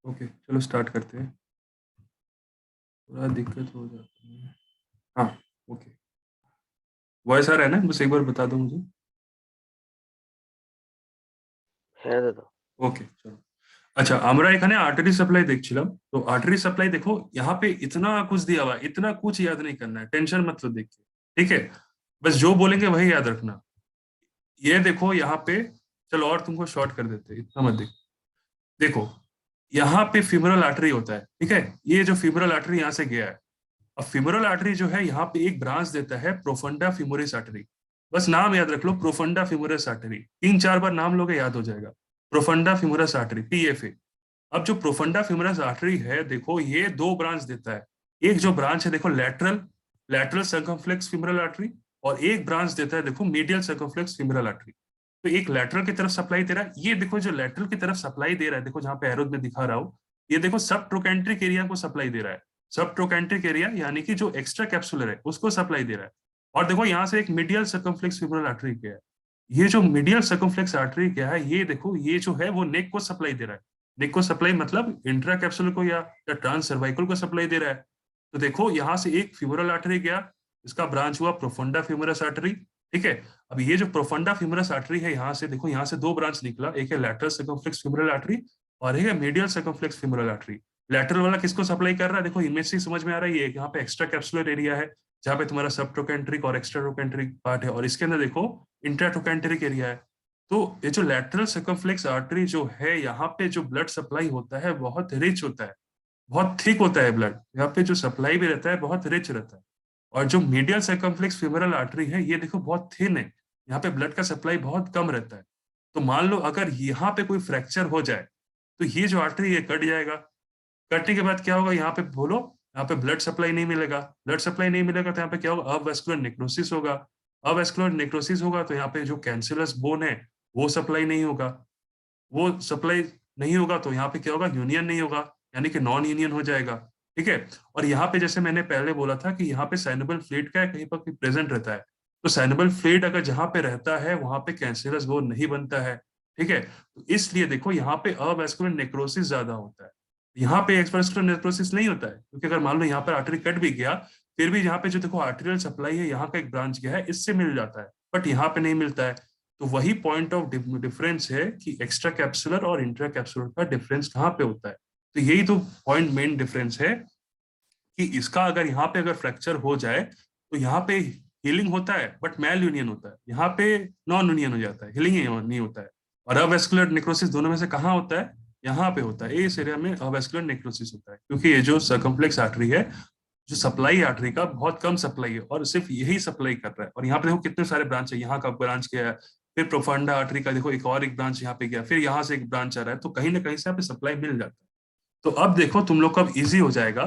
Okay चलो start करते हैं। थोड़ा दिक्कत हो जाती है। हाँ। ओके। वॉइस आ रहा है ना, बस एक बार बता दो मुझे। হ্যাঁ দাদা। ओके चलो। अच्छा, আমরা এখানে आर्टरी सप्लाई দেখছিলাম। तो आर्टरी सप्लाई देखो, यहाँ पे इतना कुछ दिया हुआ है, इतना कुछ याद नहीं करना है, टेंशन मत लो देख के। ठीक है, बस जो बोलेंगे वही याद रखना। ये देखो यहाँ पे, चलो और तुमको शॉर्ट कर देते हैं, इतना मत देखो। देखो, यहाँ पे फीमोरल आर्टरी होता है, ठीक है। ये जो फीमोरल आर्टरी यहाँ से गया है, अब फीमोरल आर्टरी जो है यहाँ पे एक ब्रांच देता है प्रोफंडा फीमोरिस आर्टरी। बस नाम याद रख लो, प्रोफंडा फीमोरिस आर्टरी, 3-4 बार नाम लोगे याद हो जाएगा। Profunda femoris artery, PFA. अब जो प्रोफंडा फीमोरस आर्टरी है, देखो ये दो ब्रांच देता है। एक जो ब्रांच है देखो, lateral lateral circumflex femoral artery. और एक ब्रांच देता है देखो, मीडियल सर्कमफ्लेक्स फीमोरल आर्टरी। तो एक लैटरल की तरफ सप्लाई दे रहा है, ये देखो जो लैटरल की तरफ सप्लाई दे रहा है, देखो जहां पे एरो में दिखा रहा हूं, ये देखो सब ट्रोकेंट्रिक एरिया को सप्लाई दे रहा है। सब ट्रोकेंट्रिक एरिया यानी कि जो एक्स्ट्रा कैप्सुलर है उसको सप्लाई दे रहा है। और देखो यहाँ से एक मीडियल सर्कमफ्लेक्स फीमोरल आर्टरी गया है। ये जो मीडियल सर्कमफ्लेक्स आर्टरी क्या है, ये देखो ये जो है वो नेक को सप्लाई दे रहा है। नेक को सप्लाई मतलब इंट्रा कैप्सुलर को या ट्रांस सर्वाइकल को सप्लाई दे रहा है। तो देखो यहाँ से एक फीमोरल आर्टरी गया, इसका ब्रांच हुआ प्रोफंडा फीमोरस आर्टरी। ठीक है। अब ये जो प्रोफंडा फीमोरस आर्टरी है, यहाँ से देखो यहाँ से दो ब्रांच निकला, एक है लैटरल सर्कमफ्लेक्स फीमोरल आर्टरी और एक है medial circumflex femoral artery. Lateral वाला किसको सप्लाई कर रहा है, देखो इमेज से समझ में आ रहा है, ये यहाँ पे एक्स्ट्रा कैप्सुलर एरिया है जहाँ पे तुम्हारा सब ट्रोकेंट्रिक और एक्स्ट्रा ट्रोकेंट्रिक पार्ट है, और इसके अंदर देखो इंट्रा ट्रोकेंट्रिक एरिया है। तो ये जो लैटरल सर्कमफ्लेक्स आर्टरी जो है, यहाँ पे जो ब्लड सप्लाई होता है बहुत रिच होता है, बहुत थिक होता है ब्लड, यहाँ पे जो सप्लाई भी रहता है बहुत रिच रहता है। और जो मीडियल सर्कमफ्लेक्स फीमोरल आर्टरी है, ये देखो बहुत थिन है, यहाँ पे ब्लड का सप्लाई बहुत कम रहता है। तो मान लो अगर यहाँ पे कोई फ्रैक्चर हो जाए, तो ये जो आर्टरी ये कट जाएगा। कटने के बाद क्या होगा, यहाँ पे बोलो, यहाँ पे ब्लड सप्लाई नहीं मिलेगा। ब्लड सप्लाई नहीं मिलेगा तो यहाँ पे क्या होगा, अवैस्कुलर नेक्रोसिस होगा। अवैस्कुलर नेक्रोसिस होगा तो यहाँ पे जो कैंसरस बोन है वो सप्लाई नहीं होगा। वो सप्लाई नहीं होगा तो यहाँ पे क्या होगा, यूनियन नहीं होगा, यानी कि नॉन यूनियन हो जाएगा। ठीक है। और यहाँ पे जैसे मैंने पहले बोला था कि यहाँ पे साइनोबल फ्लूइड का कहीं पर प्रेजेंट रहता है। तो साइनोबल फ्लूइड अगर जहाँ पे रहता है वहां पे कैंसरस बोन नहीं बनता है। ठीक है। तो इसलिए देखो यहाँ पे अवैस्कुलर नेक्रोसिस ज्यादा होता है, यहाँ पे एक्सवैस्कुलर नेक्रोसिस नहीं होता है, क्योंकि अगर मान लो यहाँ पर आर्टरी कट भी गया, फिर भी यहाँ पे जो देखो आर्टेरियल सप्लाई है, यहाँ का एक ब्रांच गया है, इससे मिल जाता है, बट यहाँ पे नहीं मिलता है। तो वही पॉइंट ऑफ डिफरेंस है कि एक्स्ट्रा कैप्सुलर और इंट्रा कैप्सुलर का डिफरेंस कहाँ पे होता है। तो यही तो पॉइंट मेन डिफरेंस है कि इसका अगर यहाँ पे अगर फ्रैक्चर हो जाए तो यहाँ पे हीलिंग होता है बट मैल यूनियन होता है, यहाँ पे नॉन यूनियन हो जाता है, हीलिंग नहीं होता है। और अवेस्कुलर नेक्रोसिस दोनों में से कहाँ होता है, यहाँ पे होता है, इस एरिया में अवेस्कुलर नेक्रोसिस होता है, क्योंकि ये जो सर्कम्प्लेक्स आर्टरी है, जो सप्लाई आर्टरी का बहुत कम सप्लाई है और सिर्फ यही सप्लाई कर रहा है। और यहाँ पे देखो कितने सारे ब्रांच है, यहाँ का ब्रांच गया है, फिर प्रोफांडा आर्टरी का देखो एक और एक ब्रांच यहाँ पे गया, फिर यहाँ से एक ब्रांच आ रहा है, तो कहीं ना कहीं से यहाँ पे सप्लाई मिल जाता है। तो अब देखो तुम लोग को अब इजी हो जाएगा।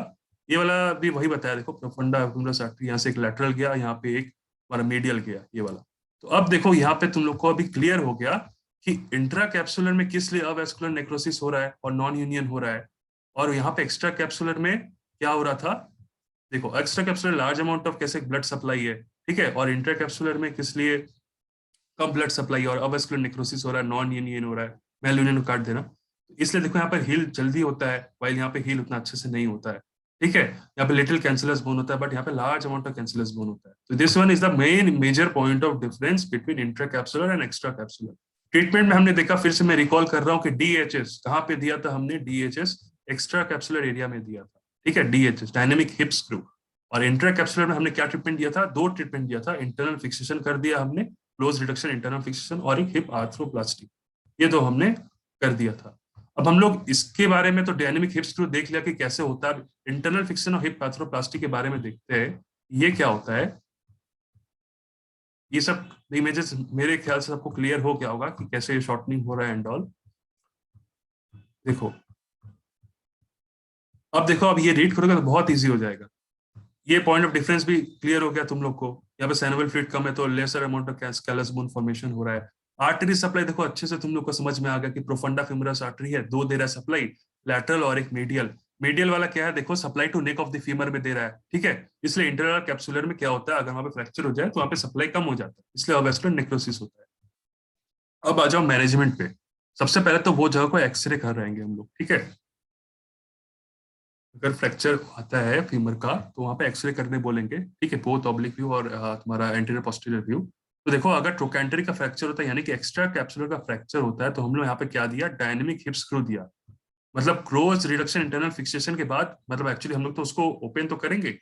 ये वाला भी वही बताया, देखो प्रोफंडा ह्यूमरस आर्टरी, यहाँ से एक लैटरल गया, यहाँ पे एक हमारा मीडियल गया, ये वाला। तो अब देखो यहाँ पे तुम लोग को अभी क्लियर हो गया कि इंट्रा कैप्सुलर में किस लिए अवैस्कुलर नेक्रोसिस हो रहा है और नॉन यूनियन हो रहा है, और यहाँ पे एक्स्ट्रा कैप्सुलर में क्या हो रहा था। देखो extra capsular large amount of कैसे ब्लड सप्लाई है, ठीक है, और इंट्रा कैप्सुलर में किस लिए कम ब्लड सप्लाई और अवैस्कुलर नेक्रोसिस हो रहा है, नॉन यूनियन हो रहा है, मेल यूनियन को काट देना। इसलिए देखो यहाँ पर हील जल्दी होता है, वाइल यहाँ पे हील उतना अच्छे से नहीं होता है। ठीक है, यहाँ पे लिटिल कैंसलस बोन होता है, बट यहाँ पे large amount of cancellous bone होता है। तो this one is the main major point of difference between intra capsular and extra capsular. Treatment में हमने देखा, फिर से मैं रिकॉल कर रहा हूँ कि डीएचएस कहाँ पे दिया था हमने, डीएचएस एक्स्ट्रा कैप्सुलर एरिया में दिया था। ठीक है, डीएचएस डायनेमिक हिप स्क्रू। और इंट्रा कैप्सुलर में हमने क्या ट्रीटमेंट दिया था, दो ट्रीटमेंट दिया था, इंटरनल फिक्सेशन कर दिया हमने, क्लोज रिडक्शन इंटरनल फिक्सेशन, और एक हिप आर्थ्रोप्लास्टी, ये दो हमने कर दिया था। अब हम लोग इसके बारे में तो डायनेमिक हिप स्क्रू देख लिया कि कैसे होता है, इंटरनल फिक्सेशन और हिप आर्थ्रोप्लास्टी के बारे में देखते हैं ये क्या होता है। ये सब इमेजेस मेरे ख्याल से सबको क्लियर हो गया होगा कि कैसे शॉर्टनिंग हो रहा है एंड ऑल। देखो, अब देखो, अब ये रीड करोगे तो बहुत इजी हो जाएगा। ये पॉइंट ऑफ डिफरेंस भी क्लियर हो गया तुम लोग को। यहाँ पे सैनुअल फ्लूइड कम है तो lesser amount of callus bone formation हो रहा है। आर्टरी सप्लाई देखो अच्छे से तुम लोग को समझ में आ गया कि प्रोफंडा फीमोरस आर्टरी है, दो दे रहा है सप्लाई, लैटरल और एक मीडियल। मीडियल वाला क्या है, देखो supply to neck of the femur में दे रहा है। ठीक है, इसलिए इंटरनल कैप्सुलर में क्या होता है, अगर वहां पे फ्रैक्चर हो जाए तो वहां पे सप्लाई कम हो जाता है, इसलिए अवेस्कुलर नेक्रोसिस होता है। अब आ जाओ मैनेजमेंट पे। सबसे पहले तो वो जगह को एक्सरे कर रहेंगे हम लोग, ठीक है। अगर फ्रैक्चर आता है फीमर का तो वहां पे एक्सरे करने बोलेंगे, ठीक है, बोथ ऑब्लिक व्यू और तुम्हारा एंटीरियर पोस्टीरियर व्यू। तो देखो अगर ट्रोकैंटरी का फ्रैक्चर होता है यानी कि एक्स्ट्रा कैप्सुलर का फ्रैक्चर होता है, तो हम लोग यहाँ पे क्या दिया, डायनेमिक हिप स्क्रू दिया। मतलब क्लोज रिडक्शन इंटरनल फिक्सेशन के बाद, मतलब एक्चुअली हम लोग तो उसको ओपन तो करेंगे,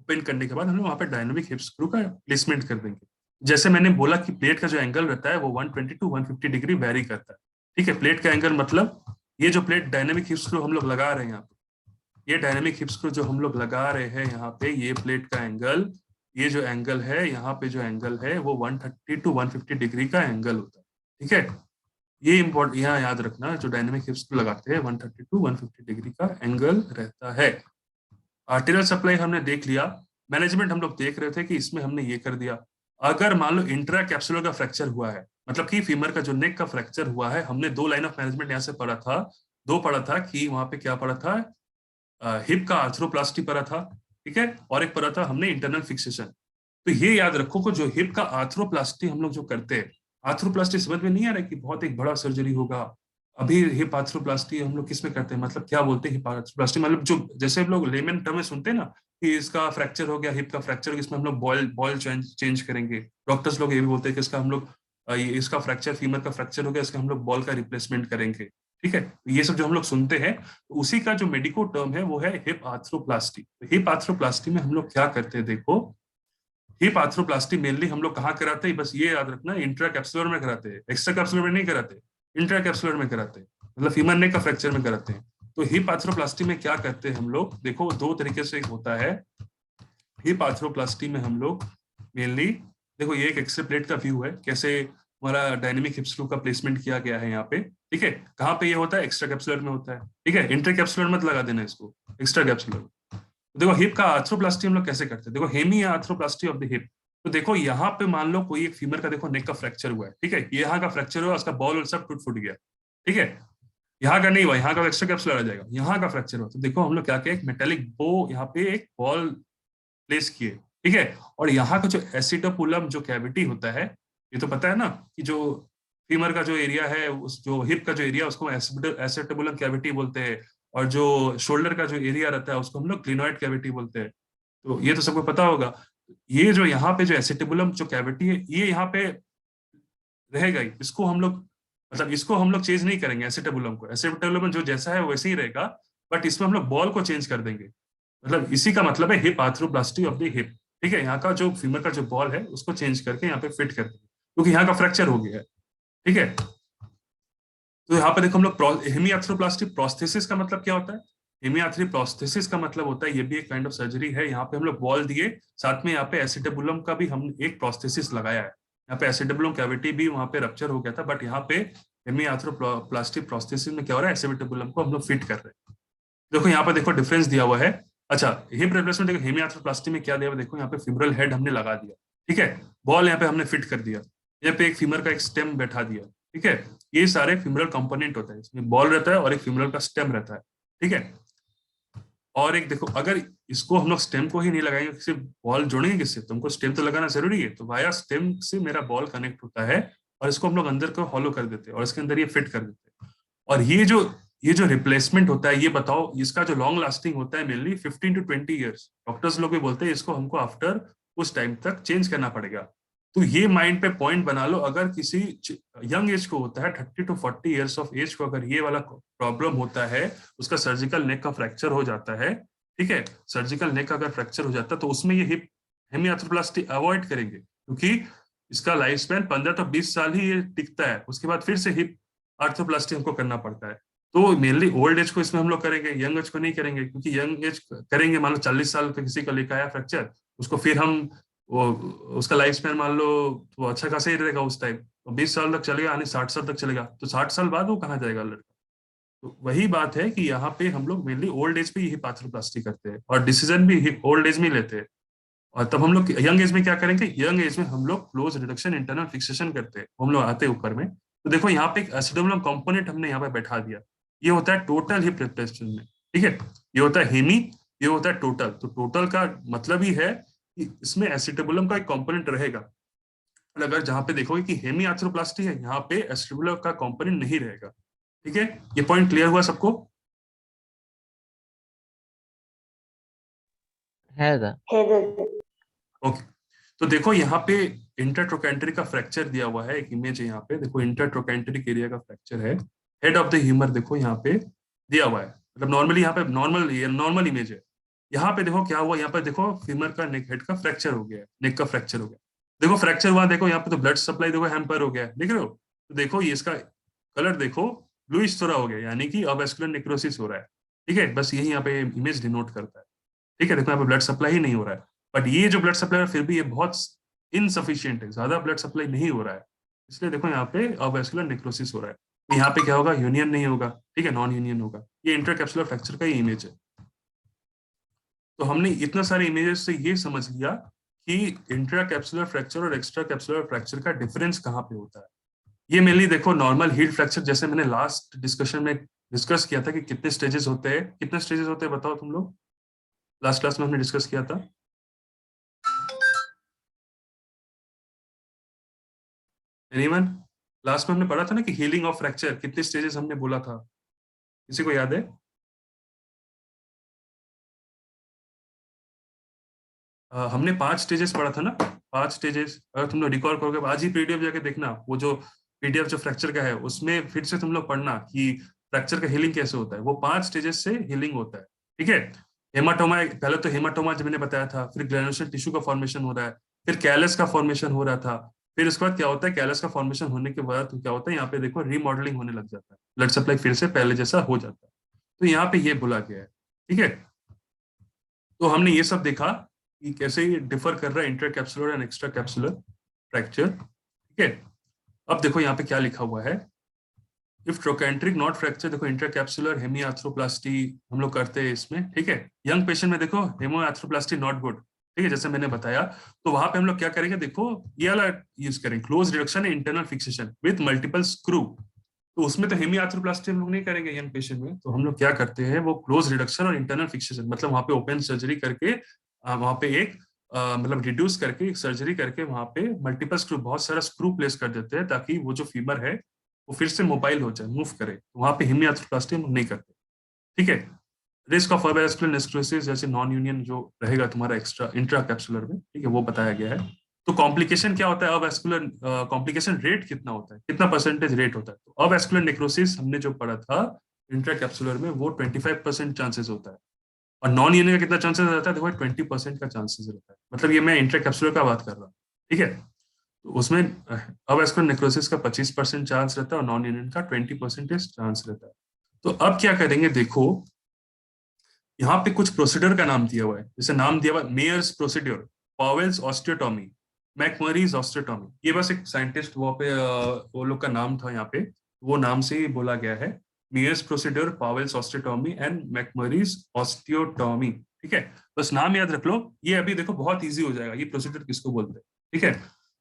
ओपन करने के बाद हम लोग वहाँ पे डायनेमिक हिप स्क्रू का प्लेसमेंट कर देंगे। जैसे मैंने बोला कि प्लेट का जो एंगल रहता है वो 120 टू 150 डिग्री वेरी करता है, ठीक है। प्लेट का एंगल मतलब ये जो प्लेट डायनेमिक हिप स्क्रू हम लोग लगा रहे हैं यहाँ पे, ये डायनेमिक हिप स्क्रू जो हम लोग लगा रहे हैं यहाँ पे, ये प्लेट का एंगल, ये जो एंगल है यहाँ पे, जो एंगल है वो 130 टू 150 डिग्री का एंगल होता है, ठीक है। ये इम्पोर्ट यहाँ याद रखना, जो डायनेमिक हिप स्क्रू लगाते हैं 130 टू 150 डिग्री का एंगल रहता है। आर्टेरियल सप्लाई हमने देख लिया। मैनेजमेंट हम लोग देख रहे थे कि इसमें हमने ये कर दिया। अगर मान लो इंट्रा कैप्सुलर का फ्रैक्चर हुआ है, मतलब कि फीमर का जो नेक का फ्रैक्चर हुआ है, हमने दो लाइन ऑफ मैनेजमेंट यहाँ से पढ़ा था। दो पढ़ा था कि वहां पे क्या पढ़ा था, हिप का आर्थ्रोप्लास्टी पढ़ा था, ठीक है, और एक पढ़ा था हमने इंटरनल फिक्सेशन। तो ये याद रखो कि जो हिप का आर्थ्रोप्लास्टी हम लोग जो करते हैं, आर्थ्रोप्लास्टी समझ में नहीं आ रहा है कि बहुत एक बड़ा सर्जरी होगा। अभी हिप आर्थ्रोप्लास्टी हम लोग किस में करते हैं, मतलब क्या बोलते हैं हिप आर्थ्रोप्लास्टी, मतलब जो जैसे हम लोग लेमन टर्म में सुनते हैं ना कि इसका फ्रैक्चर हो गया, हिप का फ्रैक्चर, इसमें हम लोग बॉल बॉल चेंज करेंगे। डॉक्टर्स लोग ये भी बोलते हैं कि इसका हम लोग इसका फ्रैक्चर, फीमर का फ्रैक्चर हो गया, इसका हम लोग बॉल का रिप्लेसमेंट करेंगे, ठीक है। ये सब जो हम लोग सुनते हैं, तो उसी का जो मेडिको टर्म है वो है हिप आर्थ्रोप्लास्टी। तो हिप आर्थ्रोप्लास्टी में हम लोग क्या करते हैं, देखो हिप आर्थ्रोप्लास्टी मेनली हम लोग कहाँ कराते हैं, बस ये याद रखना, इंट्रा कैप्सुलर में कराते हैं, एक्स्ट्रा कैप्सुलर में नहीं कराते, इंट्रा कैप्सुलर में कराते हैं, मतलब फीमर नेक का फ्रैक्चर में कराते हैं। तो हिप आर्थ्रोप्लास्टी में क्या करते हैं हम लोग, देखो दो तरीके से होता है। हिप आर्थ्रोप्लास्टी में हम लोग मेनली, देखो ये एक एक्सरे प्लेट का व्यू है, कैसे हमारा डायनेमिक हिप स्क्रू का प्लेसमेंट किया गया है यहाँ पे, ठीक है। कहाँ पे ये होता है, एक्स्ट्रा कैप्सुलर में होता है, ठीक है। इंटर कैप्सुलर मत लगा देना इसको, एक्स्ट्रा कैप्सुलर। देखो हिप का आर्थ्रोप्लास्टी हम लोग कैसे करते हैं, देखो hemi arthroplasty of the hip. तो देखो यहाँ पे मान लो कोई एक फीमर का, देखो नेक का फ्रैक्चर हुआ है, ठीक है, यहाँ का फ्रैक्चर हुआ, उसका बॉल सब टूट फूट गया, ठीक है। यहाँ का नहीं हुआ, यहाँ का एक्स्ट्रा कैप्सुलर आ जाएगा, यहाँ का फ्रैक्चर हुआ, तो देखो हम लोग क्या किया, एक मेटेलिक बो यहाँ पे एक बॉल प्लेस किए, ठीक है। और यहाँ का जो एसिटोपुलम जो कैविटी होता है, ये तो पता है ना कि जो फीमर का जो एरिया है, उस जो हिप का जो एरिया, उसको एसिटोपुलम कैविटी बोलते हैं। और जो शोल्डर का जो एरिया रहता है उसको हम लोग क्लिनोइड कैविटी बोलते हैं। तो ये तो सबको पता होगा। ये जो यहाँ पे जो एसिटिबुलम जो कैविटी है, ये यहाँ पे रहेगा ही, इसको हम लोग, मतलब इसको हम लोग चेंज नहीं करेंगे, एसिटिबुलम को, एसिटिबुलम जो जैसा है वैसे ही रहेगा, बट इसमें हम लोग बॉल को चेंज कर देंगे। मतलब इसी का मतलब है hip arthroplasty of the hip, ठीक है। यहाँ का जो फीमर का जो बॉल है उसको चेंज करके यहाँ पे फिट कर देंगे, क्योंकि यहाँ का फ्रैक्चर हो गया है, ठीक है। तो यहाँ पे देखो हम लोग हेमियाथ्रोप्लास्टी प्रोस्थेसिस का मतलब क्या होता है, हेमियाथ्री प्रोस्थेसिस का मतलब होता है, ये भी एक काइंड ऑफ सर्जरी है। यहाँ पे हम लोग बॉल दिए, साथ में यहाँ पे एसिटेबुलम का भी हम एक प्रोस्थेसिस लगाया है। यहाँ पे एसिटेबुलम कैविटी भी वहाँ पे रप्चर हो गया था, बट यहाँ पे हेमियाथ्रोप्लास्टी प्रोस्थेसिस में क्या हो रहा है, एसिटेबुलम को हम लोग फिट कर रहे हैं। देखो यहाँ पे देखो डिफरेंस दिया हुआ है। अच्छा, हिप रिप्लेसमेंट देखो, हेमियाथ्रोप्लास्टी में क्या दिया हुआ है, देखो यहाँ पे फिमरल हेड हमने लगा दिया, ठीक है। बॉल यहाँ पे हमने फिट कर दिया, यहाँ पे एक फीमर का एक स्टेम बैठा दिया, ठीक है। ये सारे फिमरल कंपोनेंट होते हैं, इसमें बॉल रहता है और एक फिमरल का स्टेम रहता है, ठीक है। और एक देखो, अगर इसको हम लोग स्टेम को ही नहीं लगाएंगे, सिर्फ बॉल जोड़ेंगे किससे, तुमको स्टेम तो लगाना जरूरी है, तो वाया स्टेम से मेरा बॉल कनेक्ट होता है, और इसको हम लोग अंदर को हॉलो कर देते हैं और इसके अंदर ये फिट कर देते हैं। और ये जो रिप्लेसमेंट होता है, ये बताओ इसका जो लॉन्ग लास्टिंग होता है मेनली 15 to 20 ईयर्स। डॉक्टर्स लोग भी बोलते हैं इसको हमको आफ्टर उस टाइम तक चेंज करना पड़ेगा। तो ये माइंड पे पॉइंट बना लो, अगर किसी यंग एज को होता है, 30 to 40 ईयर्स ऑफ एज को अगर ये वाला प्रॉब्लम होता है, उसका सर्जिकल नेक का फ्रैक्चर हो जाता है, ठीक है, सर्जिकल नेक का अगर फ्रैक्चर हो जाता है, तो उसमें ये हिप हेमियाथ्रोप्लास्टी अवॉइड करेंगे, क्योंकि इसका लाइफ स्पैन 15 to 20 साल ही ये टिकता है, उसके बाद फिर से हिप आर्थ्रोप्लास्टी हमको करना पड़ता है। तो मेनली ओल्ड एज को इसमें हम लोग करेंगे, यंग एज को नहीं करेंगे, क्योंकि यंग एज करेंगे, मान लो 40 साल का किसी का लेकर आया फ्रैक्चर, उसको फिर हम वो उसका लाइफ स्पैन मान लो तो अच्छा खासा ही रहेगा उस टाइम, तो 20 साल तक चलेगा, यानी 60 साल तक चलेगा, तो 60 साल बाद वो कहाँ जाएगा लड़का। तो वही बात है कि यहाँ पे हम लोग मेनली ओल्ड एज पे हिप आर्थ्रोप्लास्टी करते हैं, और डिसीजन भी हिप ओल्ड एज में ही लेते हैं। और तब हम लोग यंग एज में क्या करेंगे, यंग एज में हम लोग क्लोज रिडक्शन इंटरनल फिक्सेशन करते हैं, हम लोग आते हैं ऊपर में। तो देखो यहाँ पे एक एसिडोबुलम कंपोनेंट हमने यहाँ पे बैठा दिया, ये होता है टोटल हिप रिप्लेसमेंट में, ठीक है। ये होता है हेमी, ये होता है टोटल। तो टोटल का मतलब ही है कि इसमें एसिटेबुलम का एक कंपोनेंट रहेगा। और अगर जहाँ पे देखोगे कि हेमी आर्थ्रोप्लास्टी है, यहाँ पे एसिटेबुलम का कंपोनेंट नहीं रहेगा, ठीक है। ये पॉइंट क्लियर हुआ सबको। है दादा। है दादा। ओके, तो देखो यहाँ पे इंटरट्रोकेंट्री का फ्रैक्चर दिया हुआ है, एक इमेज है यहाँ पे, देखो इंटरट्रोकेंट्रिक एरिया का फ्रैक्चर है। हेड ऑफ द ह्यूमर देखो यहाँ पे दिया हुआ है, मतलब नॉर्मली यहाँ पे नॉर्मल इमेज है। यहाँ पे देखो क्या हुआ, यहाँ पे देखो फीमर का नेक हेड का फ्रैक्चर हो गया है, नेक का फ्रैक्चर हो गया। देखो फ्रैक्चर हुआ, देखो यहाँ पे तो ब्लड सप्लाई देखो हैम्पर हो गया है, देख रहे हो? तो देखो ये इसका कलर देखो ब्लूइश थोड़ा हो गया, यानी कि अवेस्कुलर नेक्रोसिस हो रहा है। ठीक है, बस यही यहाँ पे इमेज डिनोट करता है। ठीक है, देखो यहाँ पे ब्लड सप्लाई ही नहीं हो रहा है, बट ये जो ब्लड सप्लाई है फिर भी ये बहुत इनसफिशियंट है, ज्यादा ब्लड सप्लाई नहीं हो रहा है, इसलिए देखो यहाँ पे अवेस्कुलर नेक्रोसिस हो रहा है। तो यहाँ पे क्या होगा, यूनियन नहीं होगा, ठीक है, नॉन यूनियन होगा। ये इंटरकैप्सुलर फ्रैक्चर का ही इमेज है। तो हमने इतना सारे इमेजेस से ये समझ लिया कि इंट्राकैप्सुलर फ्रैक्चर और एक्स्ट्रा कैप्सुलर फ्रैक्चर का डिफरेंस कहाँ पे होता है। ये मेनली देखो नॉर्मल हील फ्रैक्चर, जैसे मैंने लास्ट डिस्कशन में डिस्कस किया था कि कितने स्टेजेस होते हैं, कितने स्टेजेस होते हैं बताओ तुम लोग, लास्ट क्लास में हमने डिस्कस किया था। एनीवन? लास्ट में हमने पढ़ा था ना कि हीलिंग ऑफ फ्रैक्चर कितने स्टेजेस हमने बोला था, किसी को याद है? हमने 5 स्टेजेस पढ़ा था ना, 5 स्टेजेस। अगर तुम लोग रिकॉल करोगे आज ही पीडीएफ जाके देखना, वो जो पीडीएफ जो फ्रैक्चर का है उसमें फिर से तुम लोग पढ़ना कि फ्रैक्चर का हीलिंग कैसे होता है। वो 5 स्टेजेस से हीलिंग होता है। ठीक है, हेमाटोमा, पहले तो हेमाटोमा जो मैंने बताया था, फिर ग्रेनुलर टिश्यू का फॉर्मेशन हो रहा है, फिर कैलस का फॉर्मेशन हो रहा था, फिर उसके बाद क्या होता है, कैलस का फॉर्मेशन होने के बाद क्या होता है, यहाँ पे देखो रीमॉडलिंग होने लग जाता है, ब्लड सप्लाई फिर से पहले जैसा हो जाता है। तो यहाँ पे ये बोला गया है। ठीक है, तो हमने ये सब देखा कि कैसे ये डिफर कर रहा है इंटरकैप्सुलर एंड एक्स्ट्रा कैप्सुलर फ्रैक्चर। ठीक है, अब देखो यहाँ पे क्या लिखा हुआ है, इफ ट्रोकेंट्रिक नॉट फ्रैक्चर, देखो इंटरकैप्सुलर हेमिआर्थ्रोप्लास्टी हम लोग करते हैं इसमें। ठीक है, यंग पेशेंट में देखो हेमिआर्थ्रोप्लास्टी नॉट गुड। ठीक है, जैसे मैंने बताया, तो वहां पे हम लोग क्या करेंगे, देखो ये वाला यूज करेंगे, क्लोज रिडक्शन है internal fixation with multiple screw. तो उसमें तो हेमिआर्थ्रोप्लास्टी हम लोग नहीं करेंगे यंग पेशेंट में, तो हम लोग क्या करते हैं, वो क्लोज रिडक्शन और इंटरनल फिक्सेशन, मतलब वहां पे ओपन सर्जरी करके वहां पे एक मतलब रिड्यूस करके एक सर्जरी करके वहां पे मल्टीपल स्क्रू, बहुत सारा स्क्रू प्लेस कर देते हैं ताकि वो जो फीमर है वो फिर से मोबाइल हो जाए, मूव करे। तो वहां पे हेमिआर्थ्रोप्लास्टी हम नहीं करते। ठीक है, रिस्क ऑफ अवेस्कुलर नेक्रोसिस जैसे नॉन यूनियन जो रहेगा तुम्हारा एक्स्ट्रा इंट्रा कैप्सुलर में, ठीक है, वो बताया गया है। तो कॉम्प्लिकेशन क्या होता है, अवेस्कुलर कॉम्प्लिकेशन रेट कितना होता है, कितना परसेंटेज रेट होता है, तो अवेस्कुलर नेक्रोसिस हमने जो पढ़ा था इंट्रा कैप्सुलर में, वो 25% चांसेस होता है, और नॉन यूनियन का कितना चांसेस रहता है, देखो 20% का चांसेस रहता है, मतलब ये मैं इंट्रा कैप्सुलर का बात कर रहा हूँ। ठीक है, तो उसमें अवेस्कुलर नेक्रोसिस का 25% चांस रहता है और नॉन यूनियन का 20% चांस रहता है। तो अब क्या करेंगे, देखो यहाँ पे कुछ प्रोसीड्यूर का नाम दिया हुआ है, जैसे नाम दिया हुआ है Meyers procedure, Powell's osteotomy, मैकमरीज osteotomy. ये बस एक साइंटिस्ट वो पे वो लोग का नाम था यहाँ पे, वो नाम से ही बोला गया है, Meyers procedure, Powell's osteotomy and McMurray's osteotomy. ठीक है, बस नाम याद रख लो, ये अभी देखो बहुत ईजी हो जाएगा, ये प्रोसीड्यूर किसको बोलते हैं। ठीक है,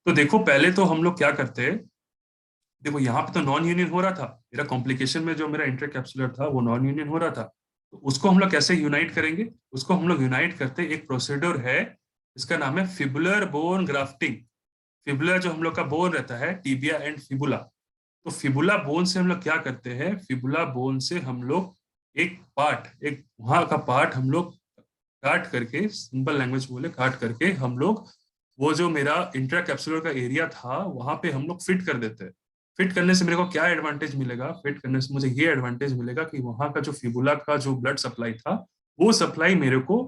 तो देखो पहले तो हम लोग क्या करते हैं, देखो यहाँ पे तो नॉन यूनियन हो रहा था, मेरा कॉम्प्लिकेशन में जो मेरा इंटरकैप्सुलर था वो नॉन यूनियन हो रहा था, तो उसको हम लोग कैसे यूनाइट करेंगे, उसको हम लोग यूनाइट करते एक प्रोसीड्योर है, इसका नाम है फिबुलर बोन ग्राफ्टिंग। फिबुलर जो हम लोग का बोन रहता है, टीबिया एंड फिबुला, तो फिबुला बोन से हम लोग क्या करते हैं, फिबुला बोन से हम लोग एक पार्ट, एक वहां का पार्ट हम लोग काट करके, सिंपल लैंग्वेज बोले, काट करके हम लोग वो जो मेरा इंट्रा कैप्सुलर का एरिया था वहां पे हम लोग फिट कर देते हैं। फिट करने से मेरे को क्या एडवांटेज मिलेगा, फिट करने से मुझे ये एडवांटेज मिलेगा कि वहां का जो फिबुला का जो ब्लड सप्लाई था, वो सप्लाई मेरे को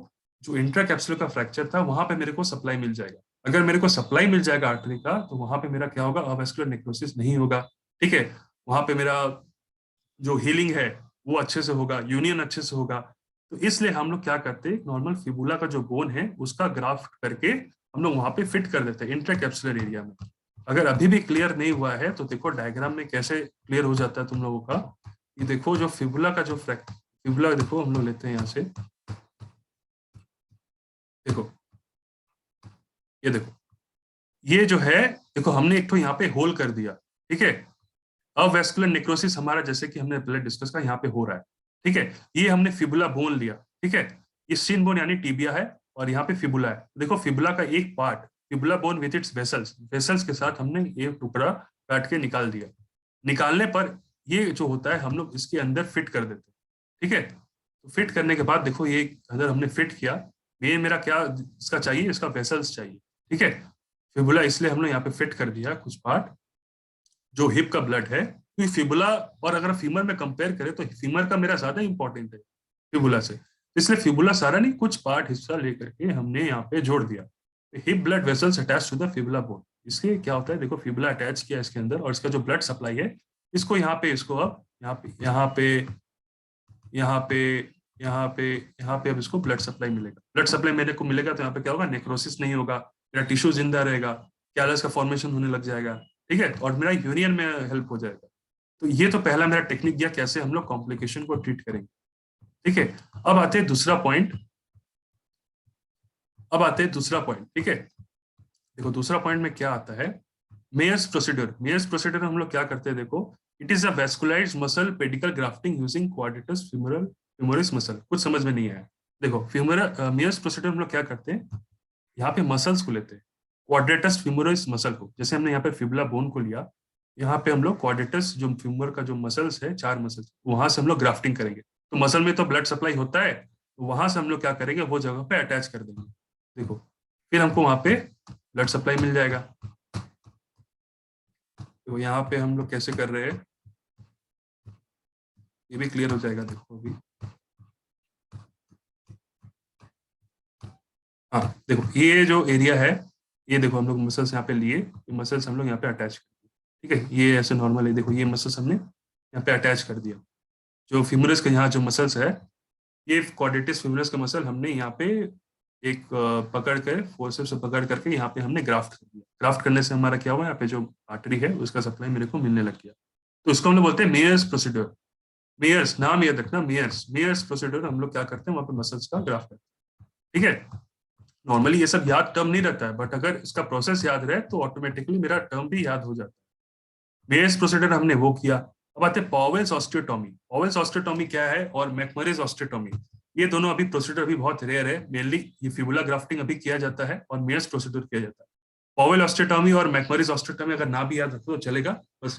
जो इंट्रा कैप्सुलर का फ्रैक्चर था वहां पे मेरे को सप्लाई मिल जाएगा। अगर मेरे को सप्लाई मिल जाएगा आर्टरी का, तो वहां पे मेरा क्या होगा, अवेस्कुलर नेक्रोसिस नहीं होगा। ठीक है, वहां पे मेरा जो हीलिंग है वो अच्छे से होगा, यूनियन अच्छे से होगा। तो इसलिए हम लोग क्या करते हैं, नॉर्मल फिबुला का जो बोन है उसका ग्राफ्ट करके हम लोग वहां पे फिट कर देते हैं इंट्राकैप्सुलर एरिया में। अगर अभी भी क्लियर नहीं हुआ है तो देखो डायग्राम में कैसे क्लियर हो जाता है तुम लोगों का। ये देखो जो फिबुला का जो फिबुला देखो हम लोग लेते हैं यहाँ से, देखो ये देखो, ये जो है, देखो हमने एक तो यहाँ पे होल कर दिया। ठीक है, अवेस्कुलर नेक्रोसिस हमारा जैसे कि हमने पहले डिस्कस का यहाँ पे हो रहा है। ठीक है, ये हमने फिबुला बोन लिया। ठीक है, ये सिन बोन यानी टीबिया है और यहाँ पे फिबुला है। देखो फिबुला का एक part, fibula bone with its vessels, vessels के साथ हमने एक टुकड़ा काट के निकाल दिया। निकालने पर ये जो होता है हम लोग इसके अंदर फिट कर देते हैं। ठीक है, तो फिट करने के बाद देखो ये अंदर हमने फिट किया, मेन मेरा क्या इसका चाहिए, इसका वेसल्स चाहिए, ठीक है। फिबुला इसलिए हमने यहाँ पे फिट कर दिया कुछ पार्ट जो हिप का ब्लड है, क्योंकि फिबुला और अगर फीमर में कंपेयर करें तो फीमर का मेरा ज्यादा इंपॉर्टेंट है फिबुला से, इसलिए फिबुला सारा नहीं कुछ पार्ट हिस्सा लेकर के हमने यहाँ पे जोड़ दिया। Hip blood vessels attach to the fibula bone, इसलिए क्या होता है देखो फिबुला अटैच किया इसके अंदर, और इसका जो ब्लड सप्लाई है इसको यहाँ पे, इसको अब यहाँ पे यहाँ पे यहाँ पे यहाँ पे अब इसको ब्लड सप्लाई मिलेगा। ब्लड सप्लाई मेरे को मिलेगा तो यहाँ पे क्या होगा, नेक्रोसिस नहीं होगा, मेरा टिश्यू जिंदा रहेगा, कैलस का फॉर्मेशन होने लग जाएगा, ठीक है, और मेरा यूनियन में हेल्प हो जाएगा। तो ये तो पहला मेरा टेक्निक दिया कैसे हम लोग कॉम्प्लिकेशन को ट्रीट करेंगे, ठीक है। अब आते हैं दूसरा पॉइंट, ठीक है। देखो दूसरा पॉइंट में क्या आता है, मेयर्स प्रोसीडर। मेयर्स प्रोसीडर हम लोग क्या करते हैं, देखो it is a vascularised muscle pedicle grafting using quadratus femoris muscle. कुछ समझ में नहीं आया, देखो मेयर्स प्रोसीडर हम लोग क्या करते हैं, यहाँ पे मसल्स को लेते हैं, क्वाड्रेटस फ्यूमरस मसल को, जैसे हमने यहाँ पे फिबुला बोन को लिया, यहाँ पे हम लोग क्वाड्रेटस जो फ्यूमर का जो मसल्स है, 4 मसल्स, वहां से हम लोग ग्राफ्टिंग करेंगे। तो मसल में तो ब्लड सप्लाई होता है, तो वहां से हम लोग क्या करेंगे, वो जगह पे अटैच कर देंगे, देखो फिर हमको वहां पे ब्लड सप्लाई मिल जाएगा। तो यहाँ पे हम लोग कैसे कर रहे हैं, ये भी क्लियर हो जाएगा, देखो अभी। हाँ देखो ये जो एरिया है, ये देखो हम लोग मसल्स यहाँ पे लिए, ये मसल्स हम लोग यहाँ पे अटैच कर दिए, ठीक है, ये ऐसे नॉर्मल है, देखो ये मसल्स हमने यहाँ पे अटैच कर दिया। जो फ्यूमरस के यहाँ जो मसल्स है, ये क्वाड्रेटिस फ्यूमरस का मसल हमने यहाँ पे एक पकड़ के फोर्सेप्स से पकड़ करके यहाँ पे हमने ग्राफ्ट कर दिया। ग्राफ्ट करने से हमारा क्या हुआ, यहाँ पे जो आर्टरी है उसका सप्लाई मेरे को मिलने लग गया। तो इसको हम लोग बोलते हैं मेयर्स प्रोसीडर। मेयर्स नाम याद रखना, मेयर्स प्रोसीडर हम लोग क्या करते हैं, वहाँ पे मसल्स का ग्राफ्ट करते हैं, ठीक है। नॉर्मली ये सब याद टर्म नहीं रहता है, बट अगर इसका प्रोसेस याद रहे तो ऑटोमेटिकली मेरा टर्म भी याद हो जाता है। मेयर्स प्रोसीडर हमने वो किया। अब आते हैं पॉवेल्स ऑस्टियोटॉमी। पॉवेल्स ऑस्टियोटॉमी क्या है और मैकमरेज ऑस्टियोटॉमी, ये दोनों अभी प्रोसीडर अभी बहुत रेयर है। मेनली ये फिबुला ग्राफ्टिंग अभी किया जाता है और मेयर्स प्रोसीडर किया जाता है। पॉवेल ऑस्टियोटॉमी और मैकमरेज ऑस्टियोटॉमी अगर ना भी याद रखो तो चलेगा, बस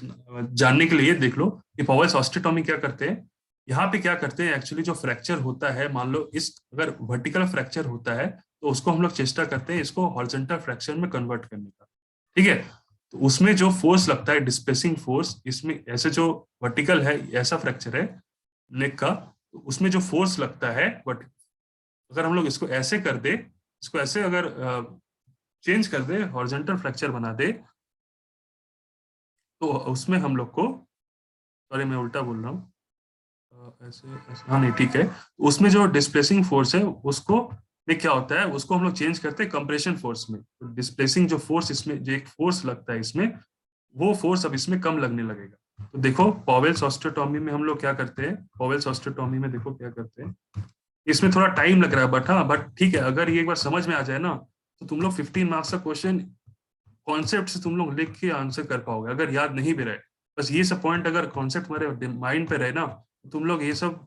जानने के लिए देख लो कि पॉवेल्स ऑस्टियोटॉमी क्या करते हैं। यहाँ पे क्या करते हैं, एक्चुअली जो फ्रैक्चर होता है, मान लो इस अगर वर्टिकल फ्रैक्चर होता है तो उसको हम लोग चेष्टा करते हैं इसको हॉरिजॉन्टल फ्रैक्चर में कन्वर्ट करने का, ठीक है। तो उसमें जो फोर्स लगता है, डिस्प्लेसिंग फोर्स, इसमें ऐसे जो वर्टिकल है, ऐसा फ्रैक्चर है नेक का, तो उसमें जो फोर्स लगता है, बट अगर हम लोग इसको ऐसे कर दे, इसको ऐसे अगर चेंज कर दे, हॉरिजॉन्टल फ्रैक्चर बना दे, तो उसमें हम लोग को, सॉरी मैं उल्टा बोल रहा हूँ, ऐसे हाँ नहीं ठीक है, उसमें जो डिस्प्लेसिंग फोर्स है उसको में क्या होता है, उसको हम लोग चेंज करते हैं कंप्रेशन फोर्स में। तो डिस्प्लेसिंग जो फोर्स, इसमें जो एक फोर्स लगता है इसमें, वो फोर्स अब इसमें कम लगने लगेगा। तो देखो पॉवेल्स ऑस्टियोटॉमी में हम लोग क्या करते हैं, पॉवेल्स ऑस्टियोटॉमी में देखो क्या करते हैं, इसमें थोड़ा टाइम लग रहा है, बट हाँ बट ठीक है, अगर ये एक बार समझ में आ जाए ना, तो तुम लोग 15 मार्क्स का क्वेश्चन कॉन्सेप्ट से तुम लोग लिख के आंसर कर पाओगे। अगर याद नहीं भी रहे, बस ये सब पॉइंट अगर कॉन्सेप्ट हमारे माइंड पे रहे ना, तो तुम लोग ये सब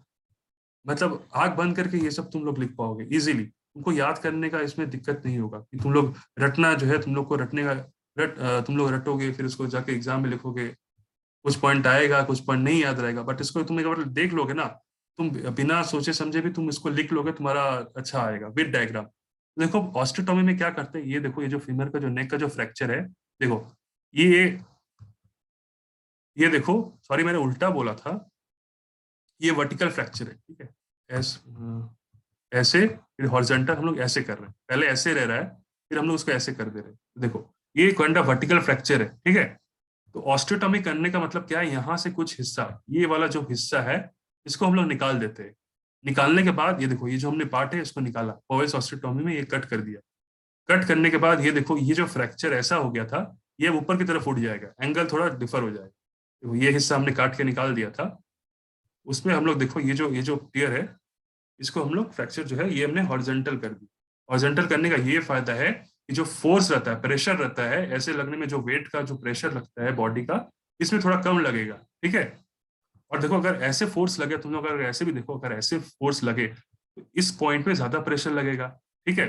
मतलब आंख बंद करके ये सब तुम लोग लिख पाओगे इजीली। तुमको याद करने का इसमें दिक्कत नहीं होगा कि तुम लोग रटना जो है, तुम लोग को रटने का तुम लोग रटोगे, फिर उसको जाके एग्जाम में लिखोगे, कुछ पॉइंट आएगा, कुछ पॉइंट नहीं याद रहेगा, बट इसको तुम एक बार देख लोगे ना, तुम बिना सोचे समझे भी तुम इसको लिख लोगे, तुम्हारा अच्छा आएगा विद डायग्राम। देखो ऑस्टियोटॉमी में क्या करते हैं, ये देखो ये जो फीमर का जो नेक का जो फ्रैक्चर है, देखो ये ये देखो, सॉरी मैंने उल्टा बोला था, ये वर्टिकल फ्रैक्चर है, ठीक है, ऐसे फिर हॉरिजॉन्टल हम लोग ऐसे कर रहे हैं, पहले ऐसे रह रहा है, फिर हम लोग उसको ऐसे कर दे रहे हैं, देखो ये काइंड ऑफ वर्टिकल फ्रैक्चर है, ठीक है। तो ऑस्टियोटॉमी करने का मतलब क्या है, यहाँ से कुछ हिस्सा, ये वाला जो हिस्सा है इसको हम लोग निकाल देते हैं। निकालने के बाद ये देखो, ये जो हमने पार्ट है इसको निकाला, पॉवेल्स ऑस्टियोटॉमी में ये कट कर दिया। कट करने के बाद ये देखो, ये जो फ्रैक्चर ऐसा हो गया था, ये ऊपर की तरफ उठ जाएगा, एंगल थोड़ा डिफर हो जाएगा। तो ये हिस्सा हमने काट के निकाल दिया था, उसमें हम लोग देखो ये जो टीयर है, इसको हम लोग फ्रैक्चर जो है ये हमने हॉरिजॉन्टल कर दी। हॉरिजॉन्टल करने का ये फायदा है कि जो फोर्स रहता है, प्रेशर रहता है, ऐसे लगने में जो वेट का जो प्रेशर लगता है बॉडी का, इसमें थोड़ा कम लगेगा, ठीक है। और देखो अगर ऐसे फोर्स लगे, तुम लोग अगर ऐसे भी देखो, अगर ऐसे फोर्स लगे तो इस पॉइंट पे ज्यादा प्रेशर लगेगा, ठीक है,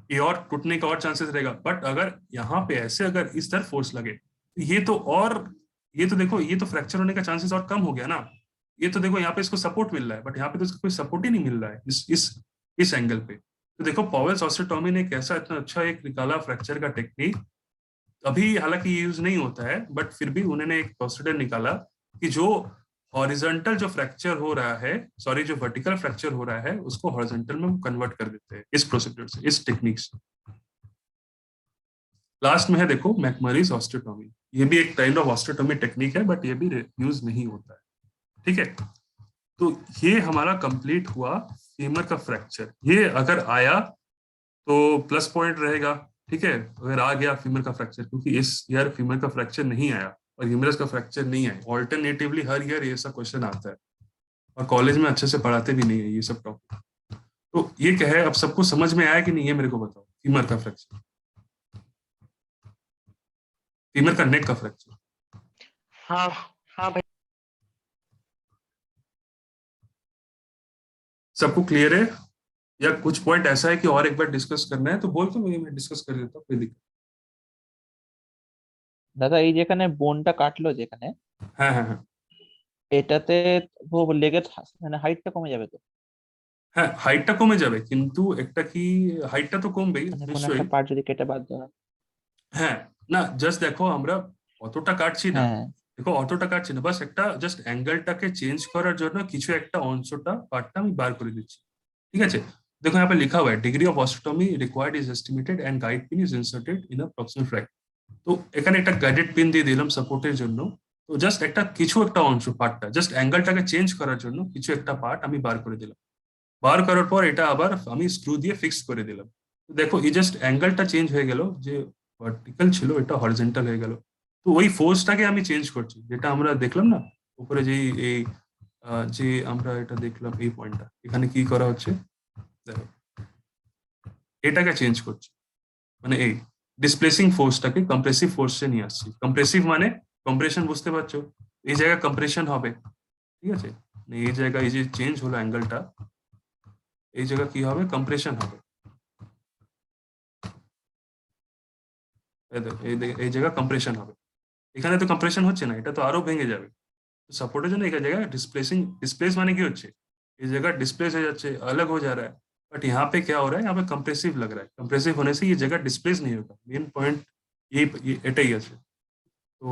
ये और टूटने का और चांसेस रहेगा। बट अगर यहाँ पे ऐसे अगर इस तरह फोर्स लगे, तो ये तो और, ये तो देखो ये तो फ्रैक्चर होने का चांसेस और कम हो गया ना। ये तो देखो यहाँ पे इसको सपोर्ट मिल रहा है, बट यहाँ पे तो इसको कोई सपोर्ट ही नहीं मिल रहा है, इस एंगल पे। तो देखो पॉवेल्स ऑस्टेटोमी ने कैसा इतना अच्छा एक निकाला फ्रैक्चर का टेक्निक। अभी हालांकि यूज नहीं होता है, बट फिर भी उन्होंने एक प्रोसीजर निकाला कि जो हॉरिजॉन्टल जो फ्रैक्चर हो रहा है, सॉरी जो वर्टिकल फ्रैक्चर हो रहा है, उसको हॉरिजॉन्टल में कन्वर्ट कर देते हैं इस प्रोसीजर से, इस टेक्निक से। लास्ट में है देखो मैकमरीज ऑस्टेटोमी, ये भी एक काइंड ऑफ ऑस्टेटोमी टेक्निक है, बट ये भी यूज नहीं होता है। ठीक है, तो ये हमारा कंप्लीट हुआ फीमर का फ्रैक्चर। ये अगर आया तो प्लस पॉइंट रहेगा। ठीक है, अगर आ गया फीमर का फ्रैक्चर, क्योंकि इस ईयर फीमर का फ्रैक्चर नहीं आया और ह्यूमरस का फ्रैक्चर नहीं आया, ऑल्टरनेटिवली हर ईयर ये सब क्वेश्चन आता है और कॉलेज में अच्छे से पढ़ाते भी नहीं है ये सब टॉपिक। तो ये क्या है, अब सबको समझ में आया कि नहीं, ये मेरे को बताओ। फीमर का फ्रैक्चर, फीमर का नेक का फ्रैक्चर। हाँ हाँ भाई। सबको क्लियर है या कुछ पॉइंट ऐसा है कि और एक बार डिस्कस करना है तो बोल, तो मैं डिस्कस कर देता हूँ, कोई दिक्कत। দাদা এই যেখানে বোনটা কাটলো যেখানে, হ্যাঁ হ্যাঁ হ্যাঁ এটাতে লেগের মানে হাইটটা কমে যাবে তো? হ্যাঁ, হাইটটা কমে যাবে, কিন্তু একটা কি, হাইটটা তো কমবেই মানে কোনো নিশ্চয়ই। একটা পার্ট যদি কেটে বাদ দেওয়া হয়। হ্যাঁ, না জাস্ট দেখো আমরা অতটা কাটছি না, হ্যাঁ দেখো অতটা কাটছি না, বাস একটা জাস্ট অ্যাঙ্গেলটাকে চেঞ্জ করার জন্য কিছু একটা অংশটা পার্টটা আমি বার করে দিচ্ছি। ঠিক আছে, देखो यहाँ पे लिखा हुआ है degree of osteotomy required is estimated and guide pin is inserted in a proximal fragment. তো এখানে একটা গাইডেড পিন দিয়ে দিলাম সাপোর্টের জন্য। তো জাস্ট একটা কিছু একটা অংশ পার্টটা জাস্ট অ্যাঙ্গেলটাকে চেঞ্জ করার জন্য কিছু একটা পার্ট আমি বার করে দিলাম। বার করার পর এটা আবার আমি স্ক্রু দিয়ে ফিক্স করে দিলাম। তো দেখো এই জাস্ট অ্যাঙ্গেলটা চেঞ্জ হয়ে গেল, যে ভার্টিক্যাল ছিল এটা হরিজন্টাল হয়ে গেল। তো ওই ফোর্সটাকে আমি চেঞ্জ করছি, যেটা আমরা দেখলাম না উপরে, যে এই যে আমরা এটা দেখলাম এই পয়েন্টটা, এখানে কি করা হচ্ছে দেখো, এটাকে চেঞ্জ করছি, মানে এই ডিসপ্লেসিং ফোর্সটাকে কম্প্রেসিভ ফোর্সে নিয়ে আসছি। কম্প্রেসিভ মানে কম্প্রেশন, বুঝতে পারছো, এই জায়গায় কম্প্রেশন হবে। ঠিক আছে, এই জায়গায় এই যে চেঞ্জ হলো অ্যাঙ্গেলটা, এই জায়গা কি হবে, কম্প্রেশন হবে। এই জায়গা কম্প্রেশন হবে, এখানে তো কম্প্রেশন হচ্ছে না, এটা তো আরো ভেঙে যাবে। सपोर्टेर जন্য एक जगह डिस्प्लेसिंग, डिस्प्लेस माने की होच्छे इस जगह डिस्प्लेस हो जाच्छे, अलग हो जा रहा है। बट यहाँ पे क्या हो रहा है, यहाँ पे कंप्रेसिव लग रहा है, कंप्रेसिव होने से ये जगह डिस्प्लेस नहीं होगा। मेन पॉइंट ये एटाई আছে। तो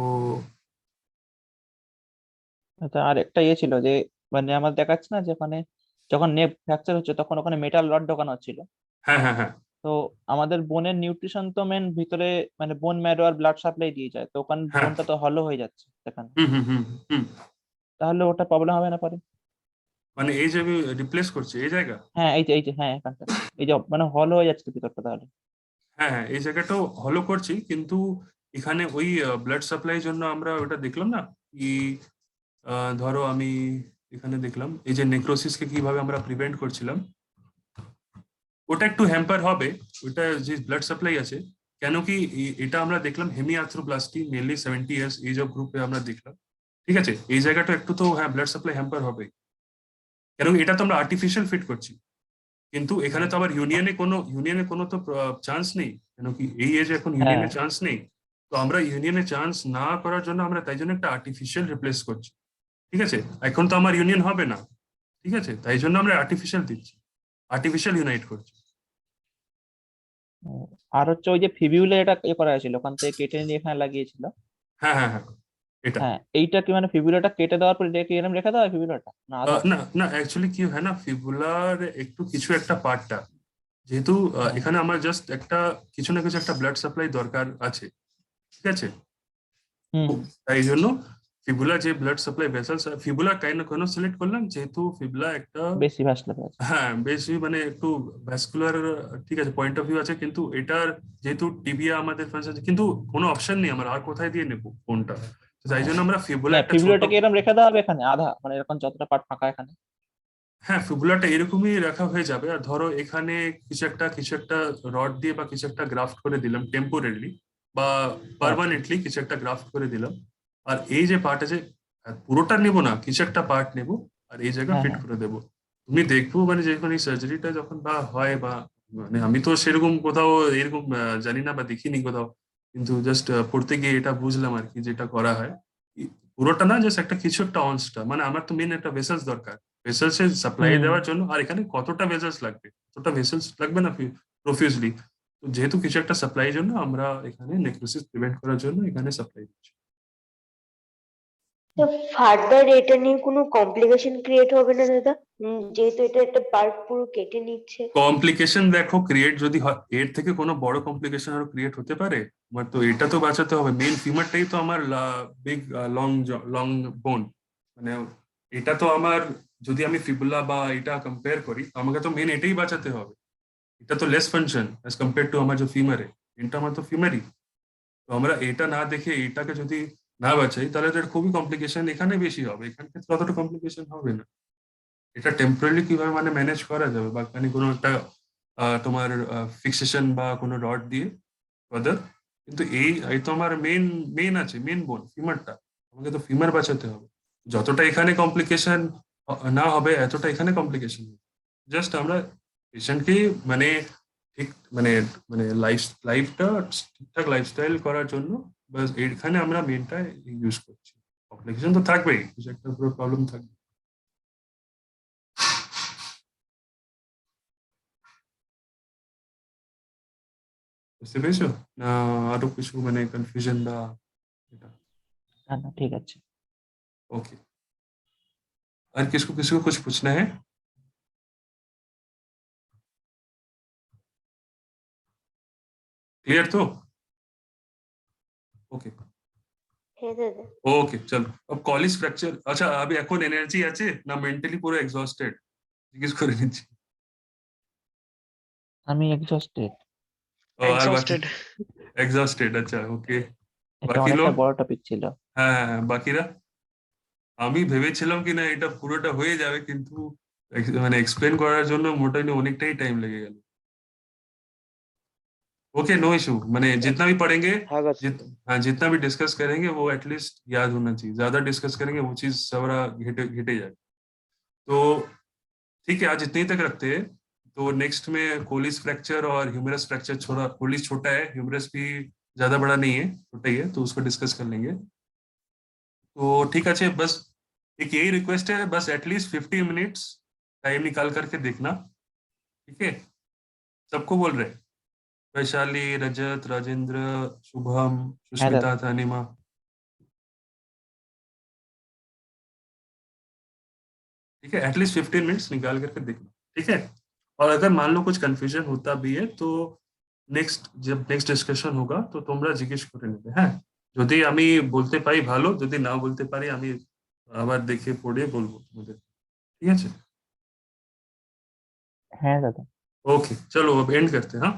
আচ্ছা, আর একটা ইয়ে ছিল যে মানে আমার দেখাচ্ছে না যেখানে যখন নেক ফ্র্যাকচার হচ্ছে তখন ওখানে মেটাল রড ঢোকানো হচ্ছিল। হ্যাঁ হ্যাঁ হ্যাঁ তো আমাদের বোনের নিউট্রিশন তো মেন ভিতরে মানে বোন ম্যারো আর ব্লাড সাপ্লাই দিয়ে যায়, তো ওখানে হ্যাঁ বোনটা তো হলো হয়ে যাচ্ছে সেখানে, হুম। তাহলে ওটা প্রবলেম হবে না পরে? মানে এই যে রিপ্লেস করছে এই জায়গা, হ্যাঁ এই যে হ্যাঁ এখানটা এই যে মানে হলো হয়ে যাচ্ছে তো ভিতরটা তাহলে। হ্যাঁ হ্যাঁ এই জায়গাটাও হলো করছি, কিন্তু এখানে ওই ব্লাড সাপ্লাই জন্য আমরা ওটা দেখলাম না কি, ধরো আমি এখানে দেখলাম এই যে নেক্রোসিসকে কিভাবে আমরা প্রিভেন্ট করছিলাম, ওটা একটু হ্যাম্পার হবে, ওটা যে ব্লাড সাপ্লাই আছে। কেন কি এটা আমরা দেখলাম হেমিআর্থ্রোপ্লাস্টি মেনলি 70 ইয়ার্স এজ অফ গ্রুপে আমরা দেখলাম। ঠিক আছে, এই জায়গাটা একটু তো হ্যাঁ ব্লাড সাপ্লাই হ্যাম্পার হবে, কেন এটা তো আমরা আর্টিফিশিয়াল ফিট করছি, কিন্তু এখানে তো আবার ইউনিয়নে কোনো তো চান্স নেই, কেন কি এই এজে এখন ইউনিয়নে হ্যাঁ চান্স নেই। তো আমরা ইউনিয়নে চান্স না করার জন্য আমরা তাই জন্য একটা আর্টিফিশিয়াল রিপ্লেস করছি। ঠিক আছে, এখন তো আমার ইউনিয়ন হবে না, ঠিক আছে, তাই জন্য আমরা আর্টিফিশিয়াল দিচ্ছি, আর্টিফিশিয়াল ইউনাইট করছি। আর হচ্ছে ওই যে ফিবিউলে এটা ইয়ে করা হয়েছিল ওখান থেকে কেটে নিয়ে এখানে লাগিয়েছিল। হ্যাঁ হ্যাঁ হ্যাঁ এটা হ্যাঁ এইটা কি মানে ফিবিউলাটা কেটে দেওয়ার পরে রেখে এরকম রেখে দেওয়া হয় ফিবিউলাটা না আধা? না না অ্যাকচুয়ালি কি হয় না, ফিবুলার একটু কিছু একটা পার্টটা, যেহেতু হ্যাঁ এখানে আমার জাস্ট একটা কিছু না কিছু একটা ব্লাড সাপ্লাই দরকার আছে। ঠিক আছে, হুম তো হুম। তাই জন্য ফিবুলা যে ব্লাড সাপ্লাই ভেসেলস, ফিবুলা কেন সিলেক্ট করলাম, যেহেতু ফিবুলা একটা বেশি ভাসলে আছে। হ্যাঁ বেশি মানে একটু ভ্যাসকুলার, ঠিক আছে পয়েন্ট অফ ভিউ আছে, কিন্তু এটার যেহেতু টিবিয়া আমাদের ফ্যান্স আছে, কিন্তু কোনো অপশন নেই আমার, আর কোথায় দিয়ে নেবো কোনটা, তো তাই জন্য আমরা ফিবুলা না একটা ছোট, ফিবিউলাটাকে এরকম রেখে দেওয়া হবে এখানে আধা মানে এরকম যতটা পার্ট ফাঁকা এখানে? হ্যাঁ ফিবুলাটা এরকমই রাখা হয়ে যাবে। আর ধরো এখানে কিছু একটা রড দিয়ে বা কিছু একটা গ্রাফট করে দিলাম টেম্পোরারিলি, বা পার্মানেন্টলি কিছু একটা গ্রাফট করে দিলাম। আর এই যে পার্ট আছে পুরোটা নেবো না, কিছু একটা পার্ট নেবো আর এই জায়গা হ্যাঁ ফিট হ্যাঁ করে দেবো। তুমি দেখবো মানে যখন এই সার্জারিটা যখন বা হয়, বা মানে আমি তো সেরকম কোথাও এরকম জানি না বা দেখিনি কোথাও, কিন্তু জাস্ট পড়তে গিয়ে এটা বুঝলাম আর কি, যেটা করা হয় পুরোটা না, জাস্ট একটা কিছু একটা অংশটা, মানে আমার তো মেন একটা ভেসেলস দরকার, ভেসেলস এর সাপ্লাই হুম। দেওয়ার জন্য। আর এখানে কতটা ভেসেলস লাগবে, কতটা ভেসেলস লাগবে না প্রফিউজলি, তো যেহেতু কিছু একটা সাপ্লাই জন্য আমরা এখানে নেক্রোসিস প্রিভেন্ট করার জন্য এখানে সাপ্লাই দিচ্ছি। তো ফার্দার এটা নিয়ে কোনো কমপ্লিকেশন ক্রিয়েট হবে না দাদা? যেহেতু এটা একটা পার্ট পুরো কেটে নিচ্ছে। কমপ্লিকেশন দেখো ক্রিয়েট যদি হয়, এর থেকে কোনো বড় কমপ্লিকেশন আরো ক্রিয়েট হতে পারে। আমার তো এটা তো বাঁচাতে হবে, মেন ফিমারটাই তো আমার বিগ লং লং বোন, মানে এটা তো আমার, যদি আমি ফিবুলা বা এটা কম্পেয়ার করি আমাকে তো মেন এটাই বাঁচাতে হবে। এটা তো less function as compare to আমার যে ফিমারে, এটা আমার তো ফিমারই। তো আমরা এটা না দেখে এটাকে যদি না বাঁচাই তাহলে তো এর খুবই কমপ্লিকেশন এখানে বেশি হবে, এখানে ক্ষেত্রে অতটা কমপ্লিকেশন হবে না। এটা টেম্পোরারি কিভাবে মানে ম্যানেজ করা যাবে, বা মানে কোনো একটা তোমার ফিক্সেশন বা কোনো রড দিয়ে ফাদার। কিন্তু এই এই তো আমার মেন মেন আছে, মেন বোন ফিমারটা, আমাকে তো ফিমার বাঁচাতে হবে। যতটা এখানে কমপ্লিকেশন না হবে এতটা এখানে কমপ্লিকেশন হবে। জাস্ট আমরা পেশেন্টকে মানে ঠিক মানে মানে লাইফটা ঠিকঠাক লাইফস্টাইল করার জন্য বাস এখানে আমরা মেনটা ইউজ করছি। কমপ্লিকেশন তো থাকবেই, কিছু একটা পুরো প্রবলেম থাকবে। বুঝতে পেরেছো না? আরো কিছু মানে কনফিউশন বা এটা? না না, ঠিক আছে। ओके। और किसको किसको कुछ पूछना है? क्लियर तो? ओके হ্যাঁ দাদা। ओके चलो। अब कॉलेज फ्रैक्चर, अच्छा अभी এখন এনার্জি আছে না মেন্টালি পুরো এক্সহস্টেড জিজ্ঞেস করে নিচ্ছি। আমি এক্সস্টেড। আর বাকি এক্সস্টেড। এক্সহস্টেড, আচ্ছা ওকে। এটা বাকি অনেকটা লোক? বড় টপিক ছিল। হ্যাঁ হ্যাঁ হ্যাঁ, বাকিরা? আমি ভেবেছিলাম কি না এটা পুরোটা হয়ে যাবে, কিন্তু মানে এক্সপ্লেন করার জন্য মোটামুটি অনেকটাই টাইম লেগে গেল। ओके नो इशू, मैंने जितना भी पढ़ेंगे, हाँ बस। हाँ जितना भी डिस्कस करेंगे वो एटलीस्ट याद होना चाहिए। ज्यादा डिस्कस करेंगे वो चीज सबरा घिटे घिटे जाए। तो ठीक है, आज इतने ही तक रखते हैं। तो नेक्स्ट में कोलिस फ्रैक्चर और ह्यूमरस फ्रैक्चर, छोटा कोलिस छोटा है, ह्यूमरस भी ज्यादा बड़ा नहीं है, छोटा ही है, तो उसको डिस्कस कर लेंगे। तो ठीक है, बस एक यही रिक्वेस्ट है, बस एटलीस्ट 50 मिनट्स टाइम निकाल करके देखना, ठीक है? सबको बोल रहे हैं, वैशाली, रजत, राजेंद्र, शुभम, হ্যাঁ দাদা। सुष्मिता, तानिमा। ठीक है, एटलीस्ट 15 मिनट्स निकाल करके देखना, ठीक है? और अगर मान लो कुछ कंफ्यूजन होता भी है तो जब नेक्स्ट डिस्कशन होगा तो তোমরা জিজ্ঞেস করে নেবে, হ্যাঁ? যদি আমি বলতে পারি ভালো, যদি না বলতে পারি আমি আবার দেখে পড়ে বলবো তোমাদের, ঠিক আছে? হ্যাঁ দাদা। ओके चलो अब एंड करते हैं, हाँ।